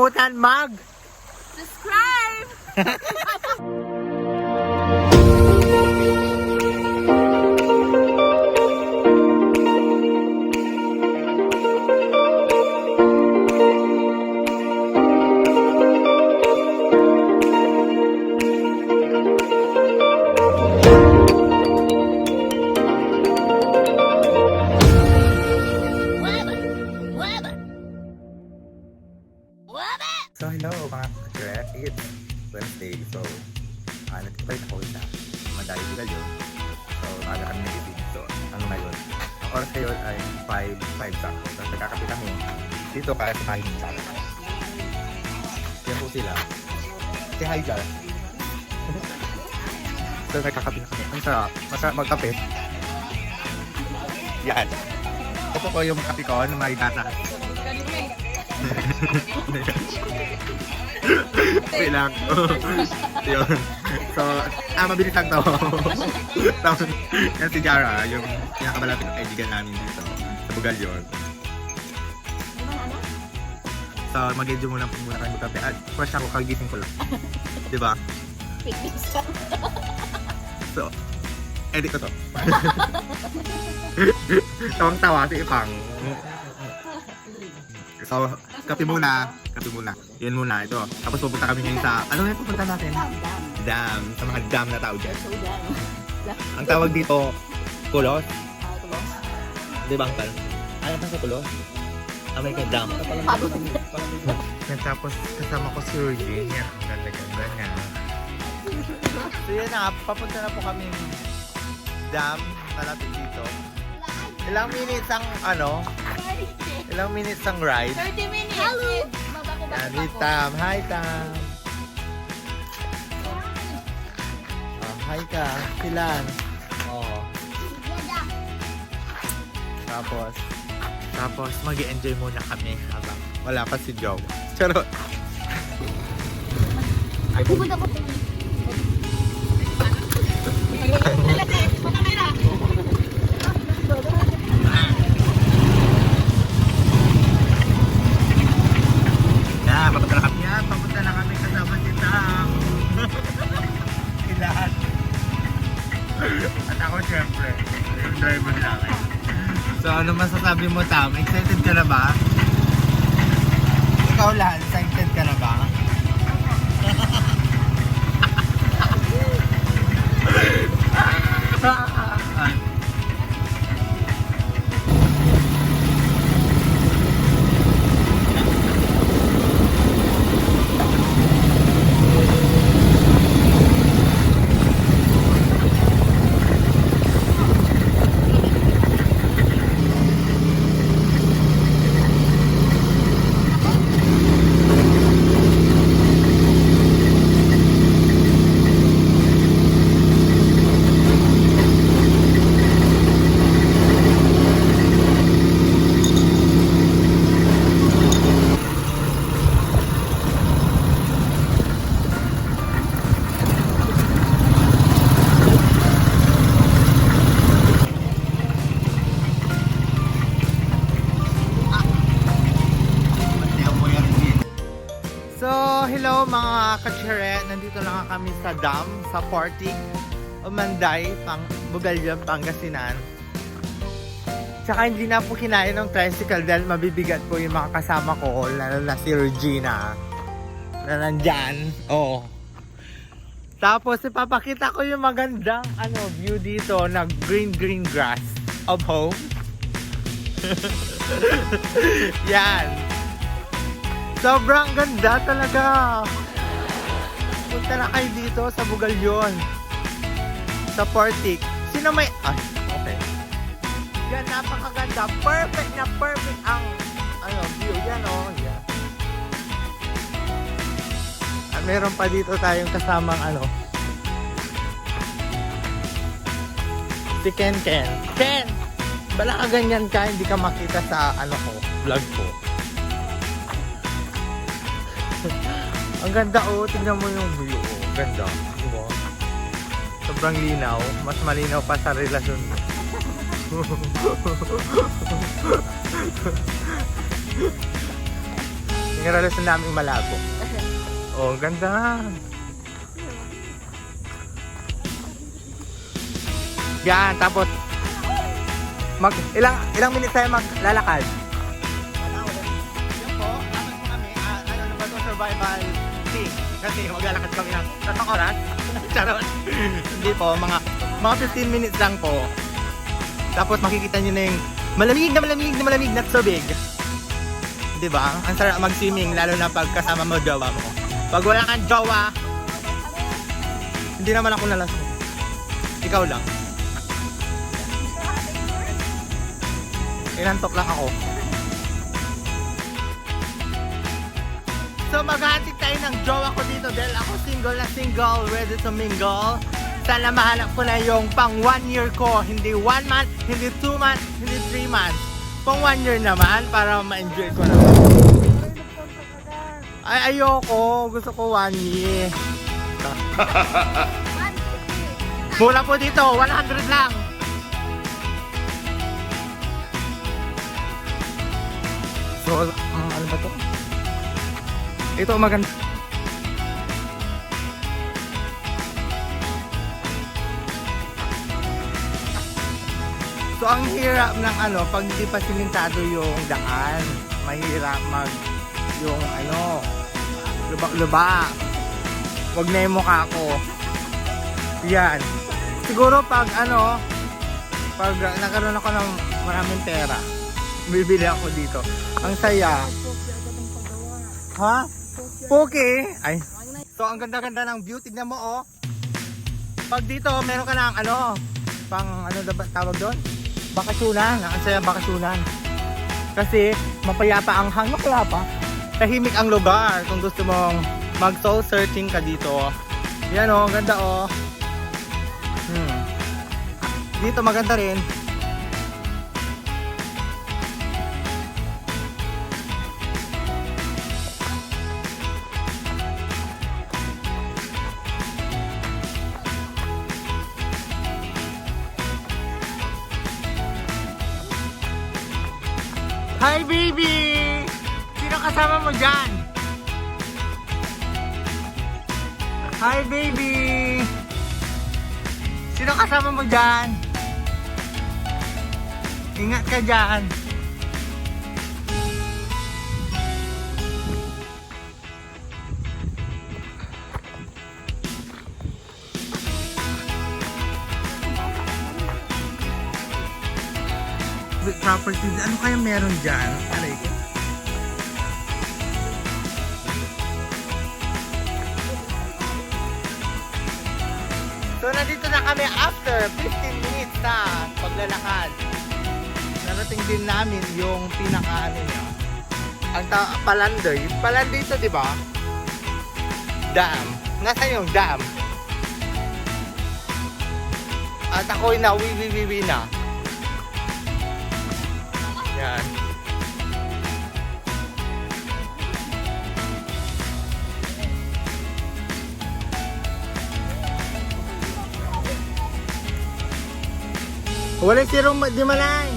Putan mag! Subscribe! So hello mga ka-trek, it's Wednesday. So nagtipay na ako sa Mandayo Bugalyo. So maaga kami nagising. So ano ngayon? Ang oras ngayon ay 5 sakto. So nagkakape kami dito kaya sa kain sa akin. Yan po sila. Say hi guys. So nagkakape na kami. Ang sarap. Masarap magkape. Yan. Ito po yung kape ko na may gatas. Wait lang. Yun. So, mabilis lang to. Tapos, yan si Jara, yung pinakamalapit na kaibigan namin dito sa Bugalyon. So, mag-enjoy muna kami magkape. At fresh ako, kagising ko lang. Diba? So, edit ko to. Tawang-tawa si Ipang. So, kape muna. Yan muna, ito. Tapos pupunta kami ngayon sa, ano nga pupunta natin? Dam. Sa mga dam na tao dyan. Ang tawag dito, Kulos. Di ba, Angkal? Ano pa sa Kulos? May ka dam. Tapos kasama ko si Eugene. Yan, ang ganda-ganda niya. So yan na, papunta na po kami dam malapit dito. Ilang minutes ang ride? 30 minutes! Hello! Yan, with Tam. Hi, Tam. Oh, hi ka. Silan. Oh. Tapos mag-i-enjoy muna kami habang wala pa si Joe. Charot. Ay, Pupunta ko. papunta na kami kasama si Tam. Ilan. At ako syempre, yung driver namin. So ano masasabi mo, Tam? Excited ka na ba? Ikaw lang, excited ka na ba? Hello mga katsire, nandito lang kami sa dam, sa Fortic, Manday, Bugalyon, Pangasinan. Tsaka hindi na po kinain ng tricycle dahil mabibigat po yung mga kasama ko, lalo na si Regina, na nandyan. Oh. Tapos ipapakita ko yung magandang view dito na green grass of home. Yan. Sobrang ganda talaga. Punta na kayo dito sa Bugalyon. Sa Fortic. Sino may... okay. Yan, napakaganda. Perfect ang view. Yan yan. Meron pa dito tayong kasamang si Ken. Ken! Bala ka ganyan ka, hindi ka makita sa vlog ko. Ang ganda tingnan mo yung view. Ganda. Diba? Sobrang linaw. Mas malinaw pa sa relasyon mo. Yung relasyon namin malabo. Oh, ganda. Yan, tapos ilang minutes tayo maglalakad? Yan po, apat po kami. Ano na ba ito? Survival team. Kasi maglalakad kami ng 3 oras. Charot. Hindi po, mga 15 minutes lang po. Tapos makikita nyo na yung malamig na tubig. Diba? Ang sarap mag-swimming, lalo na pag kasama mo jowa mo. Pag wala kang jowa, hindi naman ako nalasong. Ikaw lang. Inantok lang ako. So maghahantik tayo ng jowa ko dito dahil ako single na single, ready to mingle. Sana mahanap ko na yung pang 1 year ko. Hindi 1 month, hindi 2 months, hindi 3 months. Pang 1 year naman para ma-enjoy ko naman. Ay, ayoko. Gusto ko 1 year. Mura po dito, 100 lang. So, ano ba to? Ito maganda. So, ang hirap ng pag hindi pa simintado yung daan. Mahirap yung luba-luba. Wag na yung mukha ko. Yan. Siguro pag nagkaroon ako ng maraming pera, bibili ako dito. Ang saya. Ha? Poke? Ay. So, ang ganda-ganda ng view. Tignan mo, oh. Pag dito, meron ka ng tawag doon? Bakasyonan. Ang saya bakasyonan. Kasi, mapayapa ang hangin. Mapayapa. Tahimik ang lugar. Kung gusto mong mag-soul searching ka dito. Yan, oh. Ganda, oh. Dito, maganda rin. Hi, baby! Sino kasama mo dyan? Hi, baby! Sino kasama mo dyan? Ingat ka dyan. Properties, ano kaya meron dyan? Aray ko. So nandito na kami after 15 minutes na paglalakad. Narating din namin yung pinaka niya. Ang Palandoy. Palandoy ito, di ba? Dam. Nasaan yung dam? At ako'y na wiwi na. Yan. Wala sirong di malay.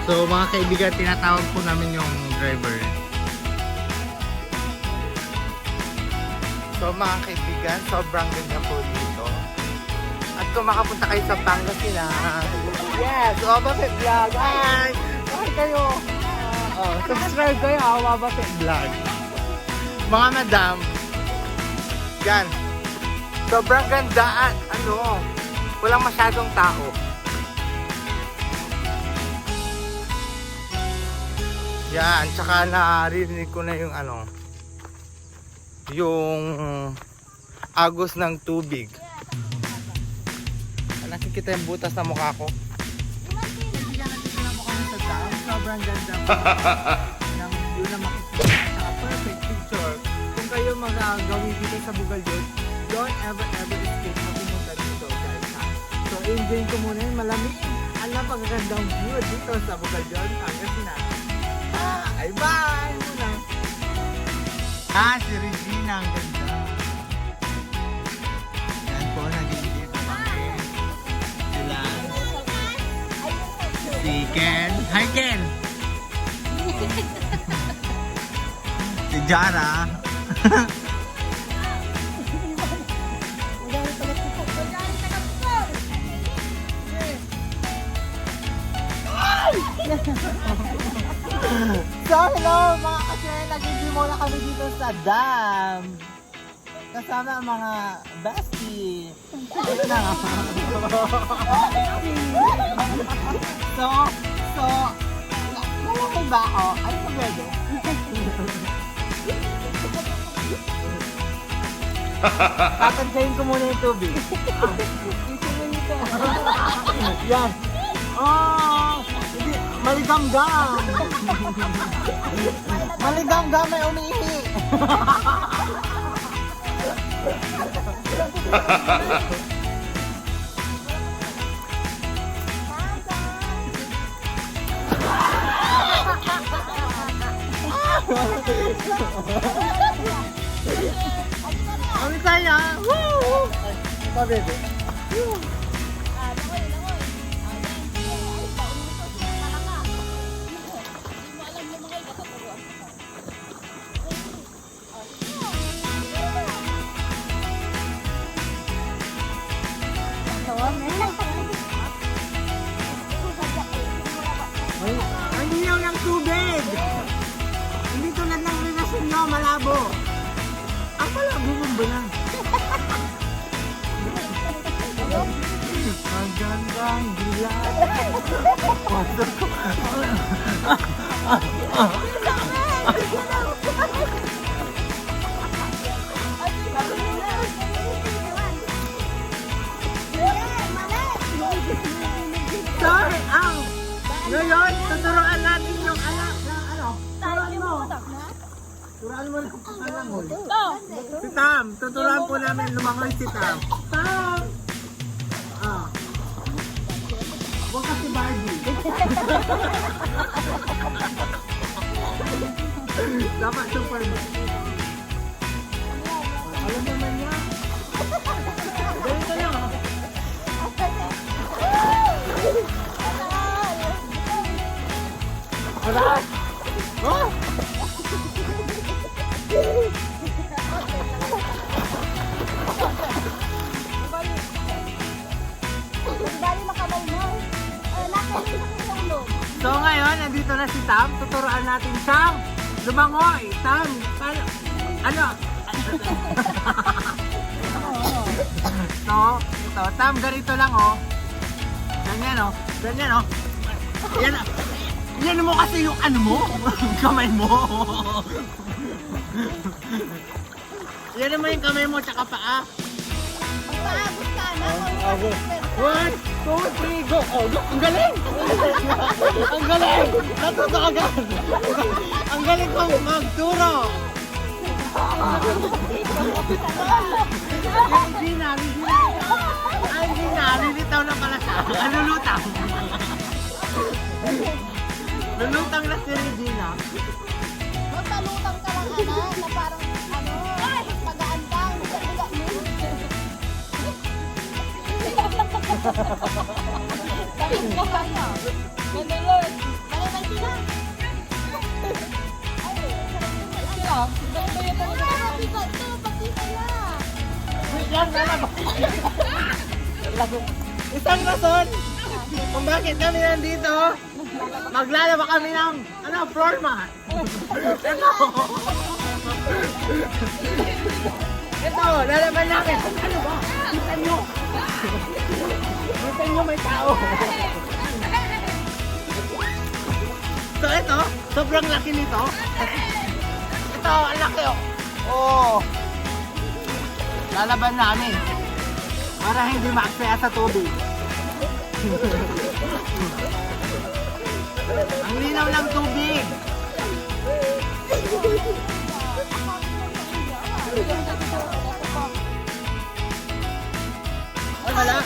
So mga kaibigan, tinatawag po namin yung driver. So mga kaibigan, sobrang ganda po dito. At kung makapunta kayo sa Pangasinan, yes, Wabapet Vlog. Hi! Hi kayo! Subscribe kayo, Wabapet Vlog. Mga madam, yan. Sobrang ganda at walang masyadong tao. Yan, tsaka narinig ko na yung yung agos ng tubig. Nakikita yung butas na mukha ko. Kaibigan, nakikita na mukha mo sa dam. Sobrang ganda po ng view na makikita. Tsaka perfect picture. Kung kayo mag-gawin dito sa Bugalyon, don't ever escape na pumunta dito, guys, ha? So, enjoy ko muna yung malamig. Alam, pagkagandang view dito sa Bugalyon, Pangasinan. Bye! Muna! Si Regina, ang ganda. Yan po, nagigit kami. Sila. Si Ken. Hi, Ken! Si Jara. So, hello mga kasi, nag-enjoy muna kami dito sa dam. Kasama ang mga bestie. Ito na nga. So, lalaki ba ako? Ano ba pwede? Tatansayin ko muna yung tubig. Yan. Oh, hindi, maligam-gam. Maligam-gam may umiihi. Ang saya. Woo! Pa, bebe. Ang liyaw ng tubig! Hindi tulad ng relasyon nyo, malabo. Ang malabo mo ba lang? Ang gandang dilat. Sorry, ngayon, tuturuan natin yung anak na ano? Turuan mo lang ang langoy. Si Tam, tuturuan po namin lumangoy si Tam. Tam! Huwag kasi Barbie. Dapat Superman. Alam naman niya. Ganito lang oh. Wala! Oh! So ngayon, nandito na si Tam. Tuturuan natin siyang lumangoy. Tam, ano? So, ito. Tam, ganito lang oh. Ganyan oh. Ganyan oh. Yan ah. Yan mo kasi yung ano mo, kamay mo. Yan mo yung kamay mo tsaka paa. Paabot ka na. 1, 2, 3, go! Oh, go! Ang galing! Ang galing! Natuto agad! Ang galing ko magturo! Regina, lilitaw na pala siya. Lulutang. Lulutang na si Regina. Magtalutang ka lang, anak, na parang, magaan ka, bigat mo. Bakit mo ka na? Ganun. Balikan sila. Ay, sila. Ganun talaga. Bigat to, pati sila. Wait lang, lalabas. Isang rason kung bakit kami nandito, maglalaba kami ng floor mat. Ito, lalaban namin. Ano ba? Kita nyo. Kita nyo may tao. So ito, sobrang laki nito. Ito, ang laki oh. Oh. Lalaban namin. Para hindi maaksaya sa tubig. Ang linaw ng tubig. Ay, wala.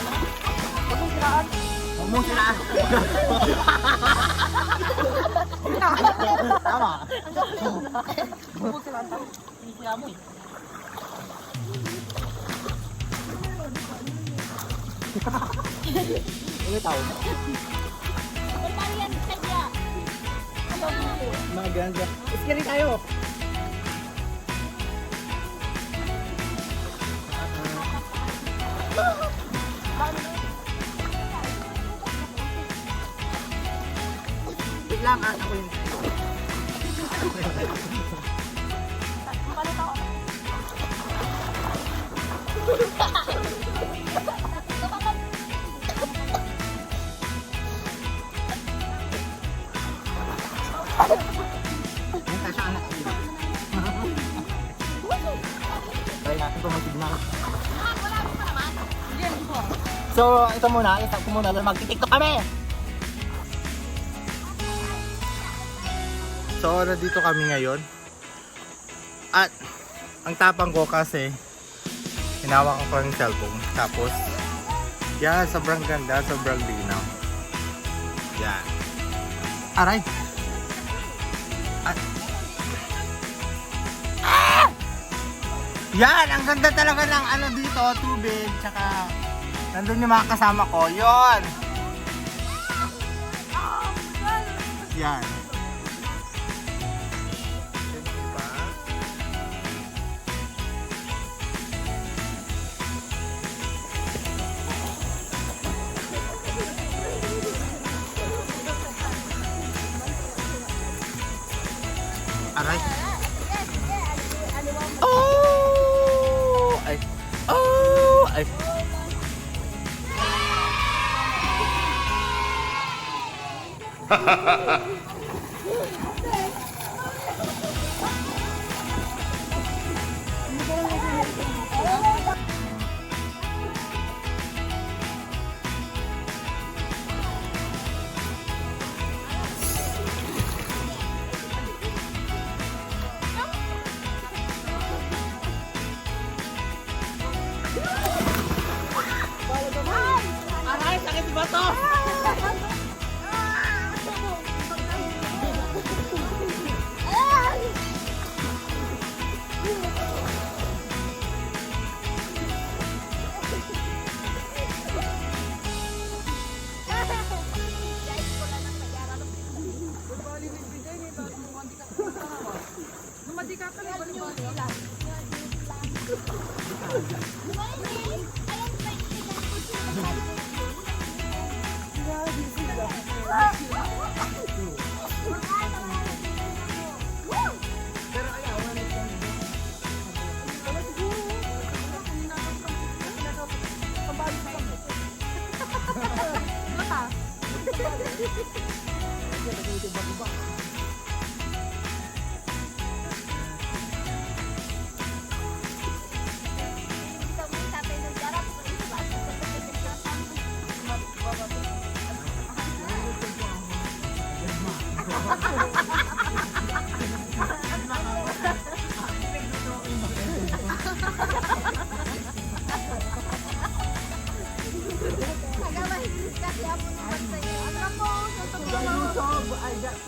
Huwag mong siraan. Tama. Sisiya mo eh. Ano tao? Ba't tayo yan? Kaya. Maganda. Iskiri tayo. Wait lang, ako yun. Yung kasya anak ko. Try natin kung may signal. So, ito muna, isang ko muna, magti-tiktok kami! So, nandito kami ngayon. At, ang tapang ko kasi, hinawakan ko yung cellphone. Tapos, yan, sobrang ganda, sobrang linaw. Yan. Aray! Yan, ang ganda talaga ng ano dito, tubig, tsaka nandun yung mga kasama ko, yon. Yan. Diba? Aray. Oh! Ay! Oh! Ay! Aray, sakit ba to?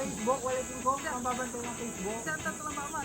Facebook, wala din ko. Ang babantay ng Facebook. Saan tato ng mama?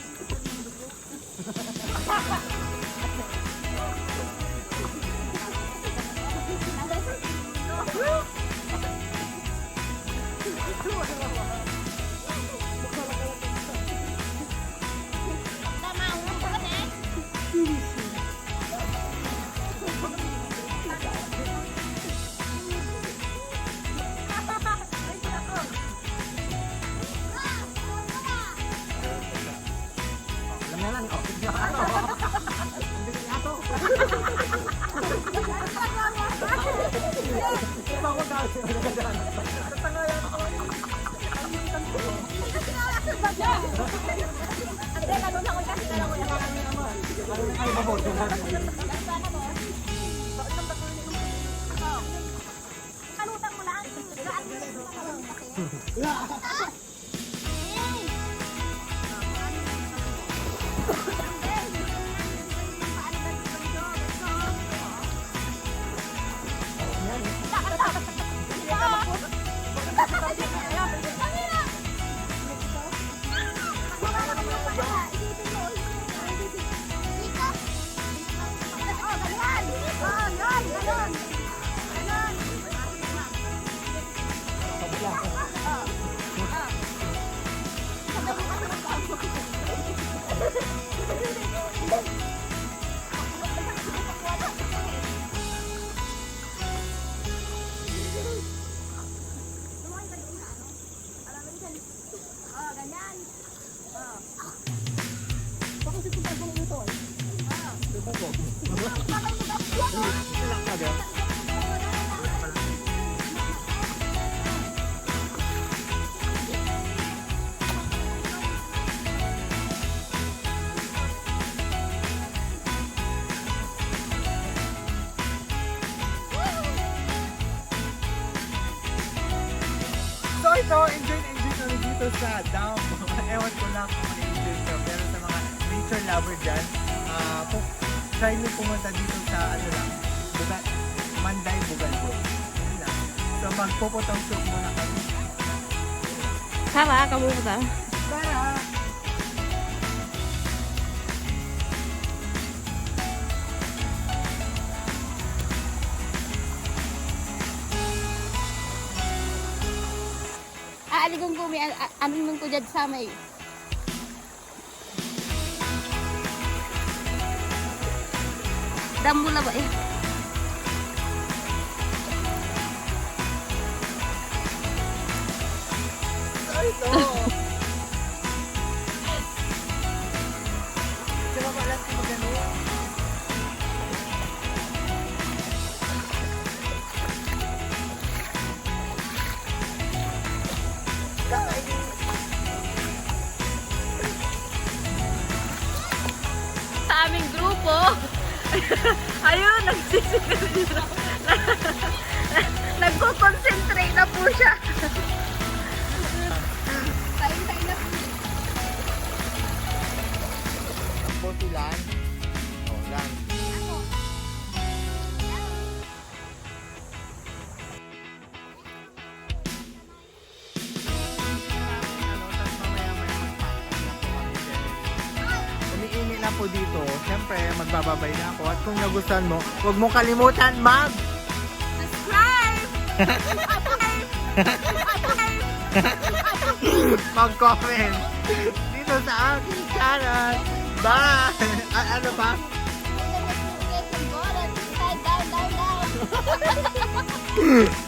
Ito lang kaga. So ito, enjoy kami dito sa dam. Ewan ko lang kung ma-enjoy ka. Pero sa mga nature lover dyan, try nyo pumunta dito sa Manday, Bugalbo. Yun lang. So magpuputong shoot muna kami. Tara, kamusta? Tara! Aaligang gumi, ano nung ko dyan sa may. Dam mo na ba eh? So ito! Diba pala si magano? Sa aming grupo. Ayun, nagsisigarilyo. Nagko-concentrate na po siya. Tayo na po. Bote lang. Oh, lang. Ano? Umiinit na po dito. Siyempre, magbababay na ako. At kung nagustuhan mo, huwag mong kalimutan Subscribe! mag-comment dito sa aking channel. Bye! Ano pa? Down, down, down.